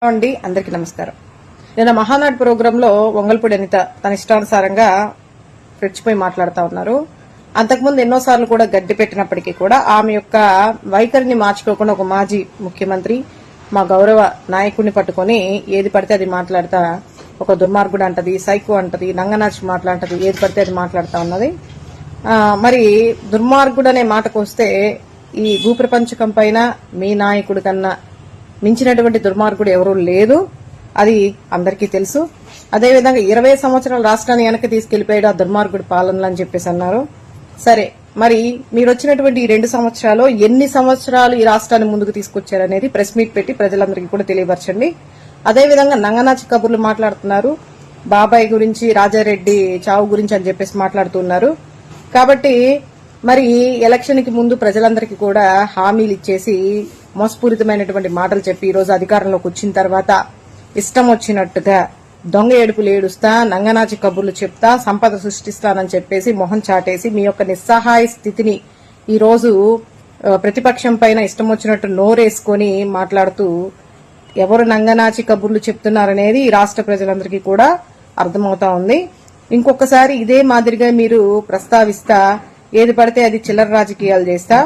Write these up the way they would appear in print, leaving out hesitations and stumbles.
అండి అందరికీ నమస్కారం. నిన్న మహానాడు ప్రోగ్రామ్ లో వంగల్పూడి అనిత తన ఇష్టానుసారంగా రెచ్చిపోయి మాట్లాడుతా ఉన్నారు. అంతకుముందు ఎన్నోసార్లు కూడా గడ్డి పెట్టినప్పటికీ కూడా ఆమె యొక్క వైఖరిని మార్చుకోకుండా ఒక మాజీ ముఖ్యమంత్రి మా గౌరవ నాయకుడిని పట్టుకుని ఏది పడితే అది మాట్లాడతా ఒక దుర్మార్గుడు అంటది, సైకో అంటది, నంగనాచి మాట్లాడుతుంది, ఏది పడితే అది మాట్లాడుతా ఉన్నది. మరి దుర్మార్గుడు అనే మాటకు వస్తే ఈ భూప్రపంచకం పైన మీ నాయకుడి కన్నా మించినటువంటి దుర్మార్గుడు ఎవరూ లేదు, అది అందరికీ తెలుసు. అదేవిధంగా 20 సంవత్సరాల రాష్ట్రాన్ని వెనక్కి తీసుకెళ్లిపోయాడు ఆ దుర్మార్గుడు పాలనలు అని చెప్పేసి అన్నారు. సరే, మరి మీరు వచ్చినటువంటి ఈ 2 సంవత్సరాలు ఎన్ని సంవత్సరాలు ఈ రాష్ట్రాన్ని ముందుకు తీసుకొచ్చారనేది ప్రెస్ మీట్ పెట్టి ప్రజలందరికీ కూడా తెలియపరచండి. అదేవిధంగా నంగనాచి కబుర్లు మాట్లాడుతున్నారు, బాబాయ్ గురించి, రాజారెడ్డి చావు గురించి అని చెప్పేసి మాట్లాడుతున్నారు. కాబట్టి మరి ఎలక్షన్ కి ముందు ప్రజలందరికీ కూడా హామీలు ఇచ్చేసి మోసపూరితమైనటువంటి మాటలు చెప్పి ఈ రోజు అధికారంలోకి వచ్చిన తర్వాత ఇష్టం వచ్చినట్టుగా దొంగ ఏడుపులు ఏడుస్తా, నంగనాచి కబుర్లు చెప్తా, సంపద సృష్టిస్తానని చెప్పేసి మొహం చాటేసి మీ యొక్క నిస్సహాయ స్థితిని ఈ రోజు ప్రతిపక్షం పైన ఇష్టం వచ్చినట్టు నోరేసుకొని మాట్లాడుతూ ఎవరు నంగనాచి కబుర్లు చెప్తున్నారనేది ఈ రాష్ట్ర ప్రజలందరికీ కూడా అర్థమవుతా ఉంది. ఇంకొకసారి ఇదే మాదిరిగా మీరు ప్రస్తావిస్తా ఏది పడితే అది చిల్లర రాజకీయాలు చేస్తా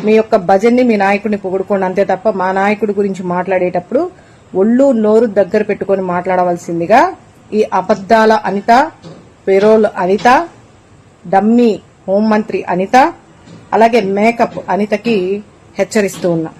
మీ యొక్క భజన్ని, మీ నాయకుడిని పొగుడుకోండి, అంతే తప్ప మా నాయకుడి గురించి మాట్లాడేటప్పుడు ఒళ్ళు నోరు దగ్గర పెట్టుకుని మాట్లాడవలసిందిగా ఈ అబద్దాల అనిత, పెరోల్ అనిత, డమ్మీ హోంమంత్రి అనిత, అలాగే మేకప్ అనితకి హెచ్చరిస్తూ ఉన్నా.